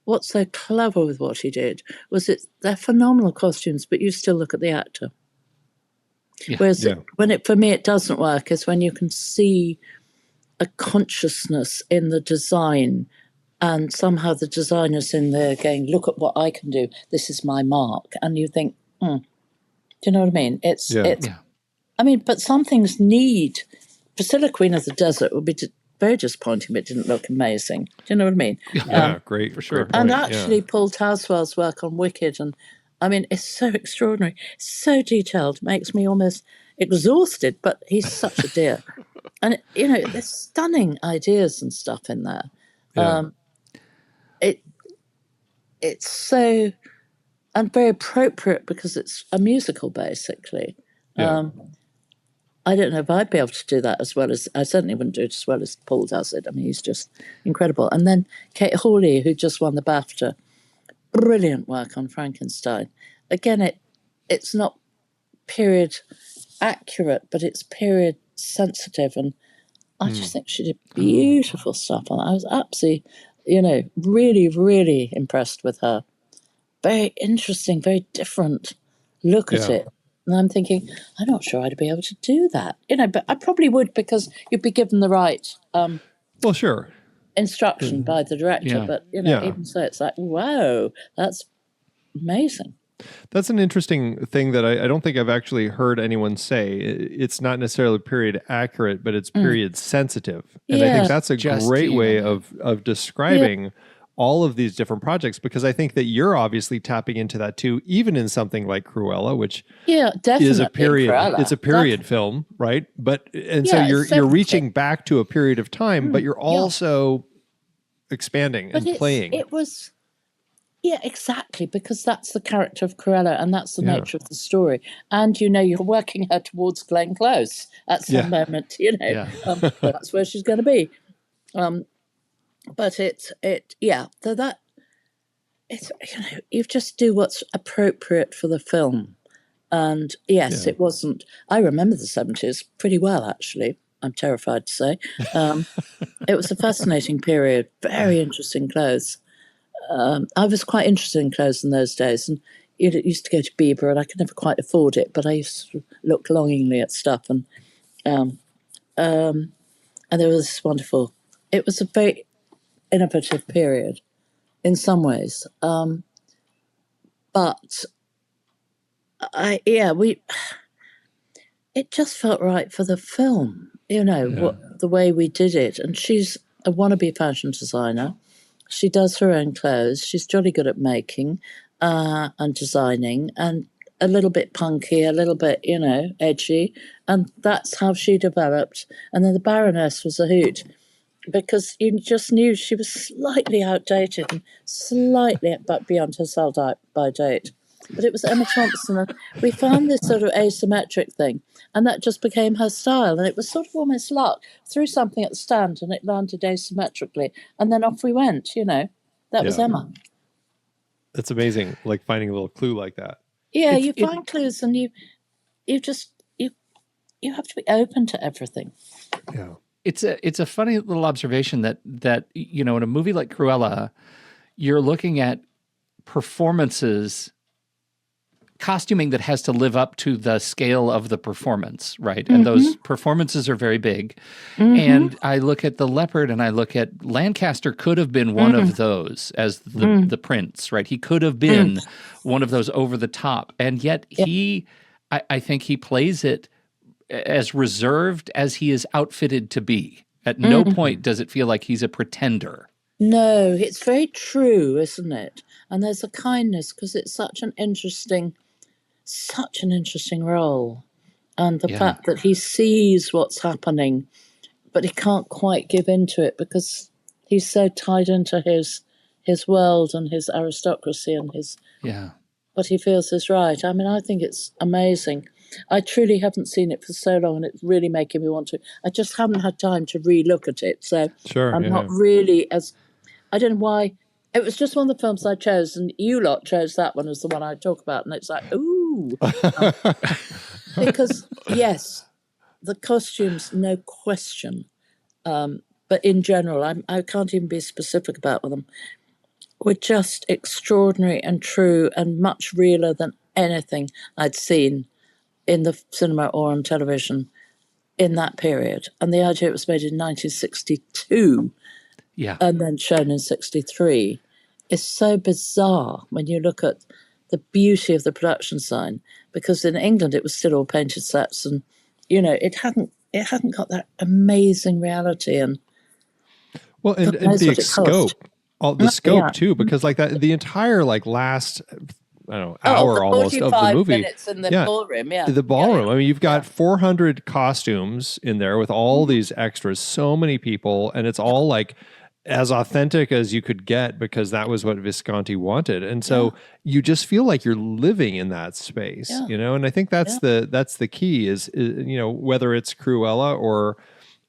what's so clever with what he did was they're phenomenal costumes, but you still look at the actor. Yeah. Whereas for me it doesn't work is when you can see a consciousness in the design, and somehow the designer's in there going, look at what I can do. This is my mark. And you think, do you know what I mean? But some things need. Priscilla, Queen of the Desert, would be very disappointing, but it didn't look amazing. Do you know what I mean? Yeah, great, for sure. And actually, Paul Towswell's work on Wicked, and it's so extraordinary, so detailed, makes me almost exhausted, but he's such a dear. And, there's stunning ideas and stuff in there. Yeah. It's so, and very appropriate because it's a musical, basically. Yeah. I don't know if I'd be able to do that as well as, I certainly wouldn't do it as well as Paul does it. I mean, he's just incredible. And then Kate Hawley, who just won the BAFTA, brilliant work on Frankenstein. Again, it's not period accurate, but it's period sensitive. And I just think she did beautiful stuff on that. I was absolutely, really, really impressed with her. Very interesting, very different look at it. And I'm thinking, I'm not sure I'd be able to do that. But I probably would, because you'd be given the right instruction by the director. Yeah. But, even so, it's like, wow, that's amazing. That's an interesting thing that I don't think I've actually heard anyone say. It's not necessarily period accurate, but it's period sensitive. And I think that's a great way of describing all of these different projects, because I think that you're obviously tapping into that too, even in something like Cruella, which is a period. Cruella. It's a period film, right? But so you're reaching back to a period of time, but you're also expanding and playing. It was. Yeah, exactly, because that's the character of Cruella, and that's the nature of the story. And, you're working her towards Glenn Close at some moment, that's where she's going to be. But so that, it's, you just do what's appropriate for the film. And yes, it wasn't, I remember the 70s pretty well, actually. I'm terrified to say. It was a fascinating period, very interesting clothes. I was quite interested in clothes in those days, and used to go to Bieber, and I could never quite afford it, but I used to look longingly at stuff, and there was this wonderful. It was a very innovative period in some ways, but it just felt right for the film, the way we did it. And she's a wannabe fashion designer. She does her own clothes. She's jolly good at making and designing, and a little bit punky, a little bit, edgy. And that's how she developed. And then the Baroness was a hoot, because you just knew she was slightly outdated and slightly beyond her sell-by date. But it was Emma Thompson, and we found this sort of asymmetric thing, and that just became her style. And it was sort of almost luck. Threw something at the stand, and it landed asymmetrically, and then off we went. That was Emma. That's amazing, like finding a little clue like that. Yeah, you find clues, and you have to be open to everything. Yeah, it's a funny little observation that in a movie like Cruella, you're looking at performances. Costuming that has to live up to the scale of the performance, right? And those performances are very big. And I look at the Leopard, and I look at Lancaster could have been one of those as the prince, right? He could have been one of those over the top. And yet I think he plays it as reserved as he is outfitted to be. At no point does it feel like he's a pretender. No, it's very true, isn't it? And there's a kindness, because it's such an interesting role, and the fact that he sees what's happening, but he can't quite give into it because he's so tied into his world and his aristocracy and his what he feels is right. I mean, I think it's amazing. I truly haven't seen it for so long, and it's really making me want to. I just haven't had time to re-look at it, so I'm not really as. I don't know why. It was just one of the films I chose, and you lot chose that one as the one I talk about, and it's like, ooh. Because, yes, the costumes, no question, but in general, I can't even be specific about them, were just extraordinary and true and much realer than anything I'd seen in the cinema or on television in that period. And the idea it was made in 1962 and then shown in 63 is so bizarre when you look at the beauty of the production design, because in England it was still all painted sets, and it hadn't got that amazing reality and the scope too, because like that the entire last hour almost of the movie. Minutes in the ballroom, the ballroom. I mean, you've got 400 costumes in there with all these extras, so many people, and it's all like as authentic as you could get, because that was what Visconti wanted. And so you just feel like you're living in that space, and I think that's the key is whether it's Cruella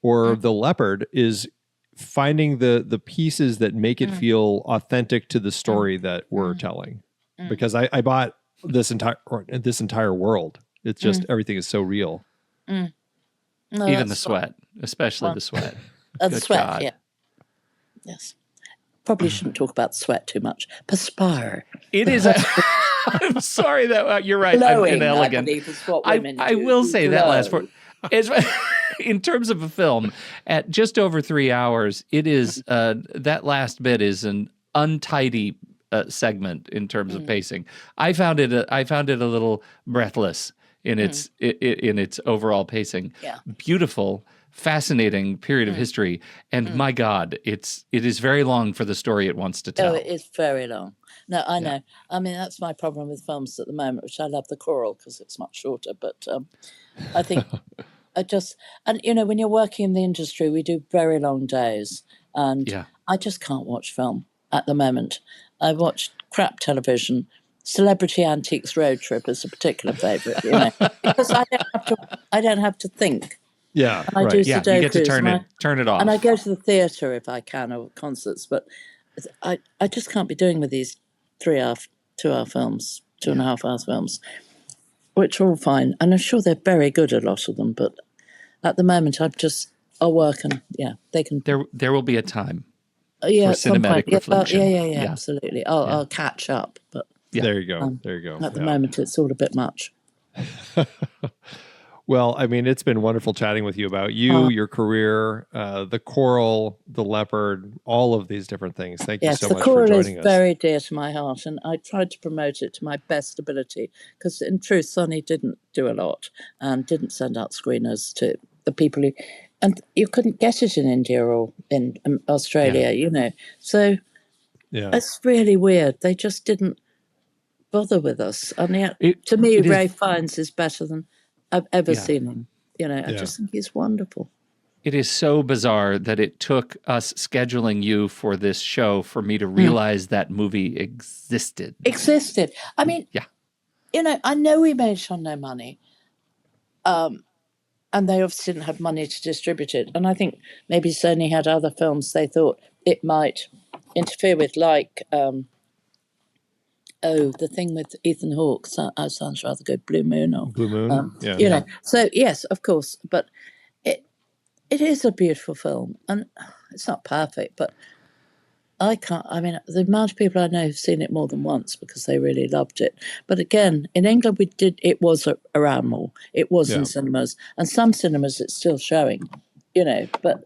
or the Leopard, is finding the pieces that make it feel authentic to the story that we're telling. Because I bought this entire world. It's just everything is so real. No, even the sweat, especially the sweat. The sweat, God. Yes. Probably shouldn't talk about sweat too much. Perspire. It is. I'm sorry that you're right. Glowing, I'm inelegant. I will say that last word. In terms of a film, at just over 3 hours, it is that last bit is an untidy segment in terms of pacing. I found it a little breathless in its overall pacing. Yeah. Beautiful, fascinating period of history, and my God, it is very long for the story it wants to tell. Oh, it is very long. No, I know. I mean, that's my problem with films at the moment, which I love the Choral because it's much shorter. But I think when you're working in the industry, we do very long days, and I just can't watch film at the moment. I watch crap television. Celebrity Antiques Road Trip is a particular favourite, because I don't have to think. Yeah, and I do you get to turn it off. And I go to the theatre if I can, or concerts, but I just can't be doing with these 2-hour films, 2.5 hours films, which are all fine. And I'm sure they're very good, a lot of them, but at the moment I'll work and they can. There will be a time. For cinematic reflection. Yeah, absolutely. I'll catch up, but There you go. There you go. At the moment, it's all a bit much. Well, I mean, it's been wonderful chatting with you about you, your career, the Choral, the Leopard, all of these different things. Thank you so much for joining us. The Choral is very dear to my heart, and I tried to promote it to my best ability because, in truth, Sonny didn't do a lot and didn't send out screeners to the people who, and you couldn't get it in India or in Australia, you know. So it's really weird. They just didn't bother with us, and yet, to me, Ray Fiennes is better than I've ever seen him. You know, I just think he's wonderful. It is so bizarre that it took us scheduling you for this show for me to realize that movie existed. I mean, you know, I know we made it on no money, and they obviously didn't have money to distribute it. And I think maybe Sony had other films they thought it might interfere with, like the thing with Ethan Hawke sounds rather good, Blue Moon. You know, so yes, of course, but it is a beautiful film, and it's not perfect, but I mean, the amount of people I know who've seen it more than once because they really loved it. But again, in England, it was around more. It was in cinemas, and some cinemas it's still showing, you know, but.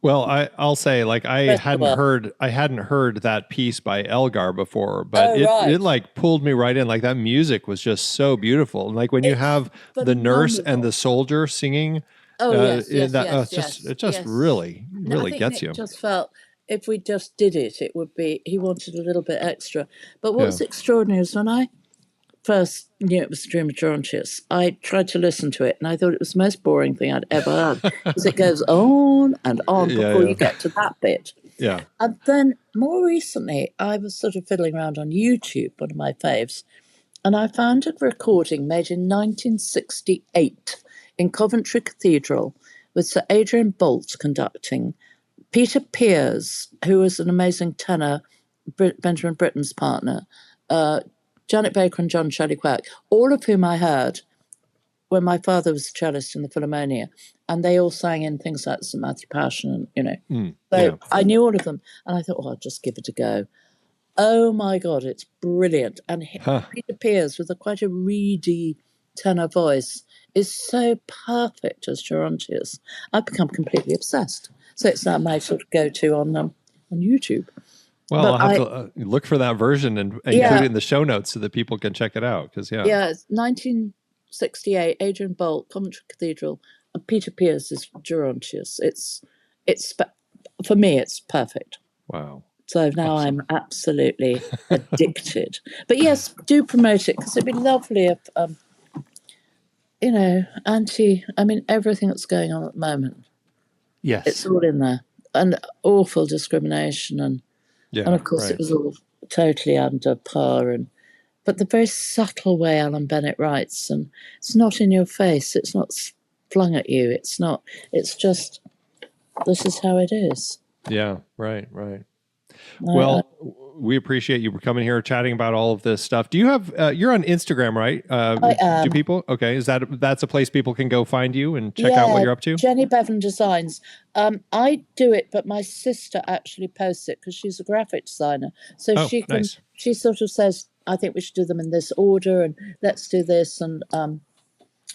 Well, I'll say, like, I hadn't heard that piece by Elgar before, but it like pulled me right in. Like, that music was just so beautiful. And like when you have the nurse and the soldier singing, it just really gets you. Just felt if we just did it, it would be, he wanted a little bit extra. But what was extraordinary is when I first knew it was a Dream of Gerontius, I tried to listen to it, and I thought it was the most boring thing I'd ever heard because it goes on and on before you get to that bit. Yeah. And then more recently, I was sort of fiddling around on YouTube, one of my faves, and I found a recording made in 1968 in Coventry Cathedral with Sir Adrian Boult conducting, Peter Pears, who was an amazing tenor, Benjamin Britten's partner, Janet Baker and John Shelley Quack, all of whom I heard when my father was a cellist in the Philharmonia, and they all sang in things like St. Matthew Passion, and, you know. So I knew all of them, and I thought, I'll just give it a go. Oh, my God, it's brilliant. And Peter Pears, with quite a reedy tenor voice, is so perfect as Gerontius. I've become completely obsessed. So it's now my sort of go-to on YouTube. Well, I'll have to look for that version and include it in the show notes so that people can check it out. Because it's 1968, Adrian Boult, Coventry Cathedral, and Peter Pears is Gerontius. It's for me, it's perfect. Wow. So now I'm absolutely addicted. But yes, do promote it because it'd be lovely if, you know, everything that's going on at the moment. Yes, it's all in there, and awful discrimination and of course it was all totally under par, but the very subtle way Alan Bennett writes, and it's not in your face, it's not flung at you, it's just, this is how it is. Yeah, right. Well, we appreciate you coming here chatting about all of this stuff. Do you have, you're on Instagram, right? I am. Do people? Okay. That's a place people can go find you and check out what you're up to? Jenny Beavan Designs. I do it, but my sister actually posts it because she's a graphic designer. So she sort of says, I think we should do them in this order and let's do this, and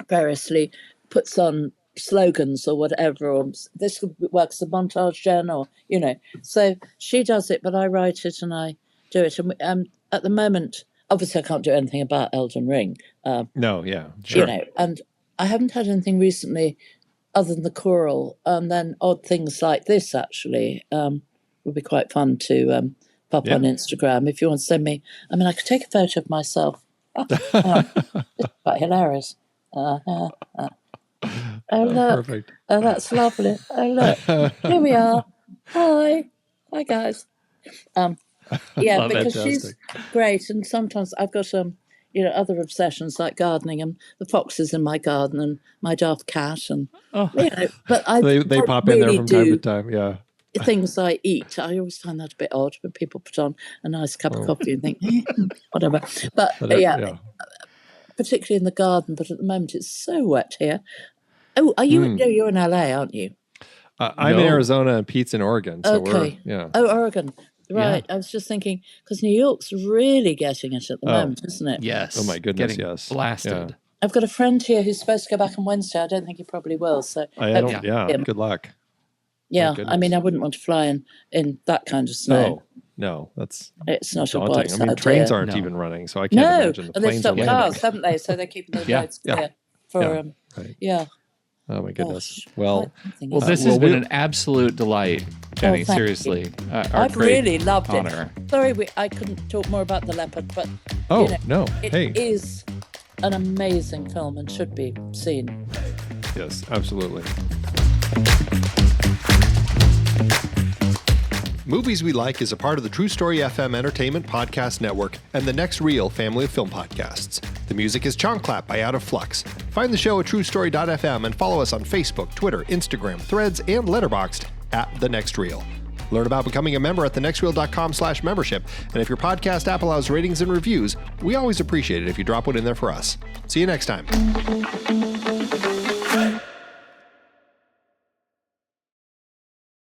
variously puts on slogans or whatever, or this would work as a montage, Jen, or, you know. So she does it, but I write it and I do it. And at the moment, obviously I can't do anything about Elden Ring. No, yeah, sure. You know, and I haven't had anything recently other than the Choral, and then odd things like this actually would be quite fun to pop on Instagram if you want to send me. I mean, I could take a photo of myself. It's quite hilarious. Oh, look. Perfect. Oh, that's lovely. Oh, look. Here we are. Hi, guys. Because fantastic. She's great, and sometimes I've got other obsessions like gardening, and the foxes in my garden, and my daft cat, and but they pop in there from time to time. Yeah. Things I eat, I always find that a bit odd when people put on a nice cup of coffee and think, whatever. But particularly in the garden. But at the moment, it's so wet here. Oh, are you? No, you're in LA, aren't you? I'm in Arizona and Pete's in Oregon. So okay. Oh, Oregon. Right. I was just thinking, because New York's really getting it at the moment, isn't it? Yes. Oh, my goodness, getting yes. blasted. Yeah. I've got a friend here who's supposed to go back on Wednesday. I don't think he probably will. So good luck. Yeah, I mean, I wouldn't want to fly in that kind of snow. No, it's not daunting. a wise idea. Trains aren't even running, so I can't imagine the and they've planes stopped are cars, haven't they? So they're keeping the roads clear for Oh my goodness. Gosh, well, this has been an absolute delight, Jenny. Seriously, I've really loved honor. it. Sorry, I couldn't talk more about The Leopard, but it is an amazing film and should be seen. Yes, absolutely. Movies We Like is a part of the True Story FM Entertainment Podcast Network and the Next Reel family of film podcasts. The music is Chonk Clap by Out of Flux. Find the show at truestory.fm and follow us on Facebook, Twitter, Instagram, Threads, and Letterboxd at The Next Reel. Learn about becoming a member at thenextreel.com/membership. And if your podcast app allows ratings and reviews, we always appreciate it if you drop one in there for us. See you next time.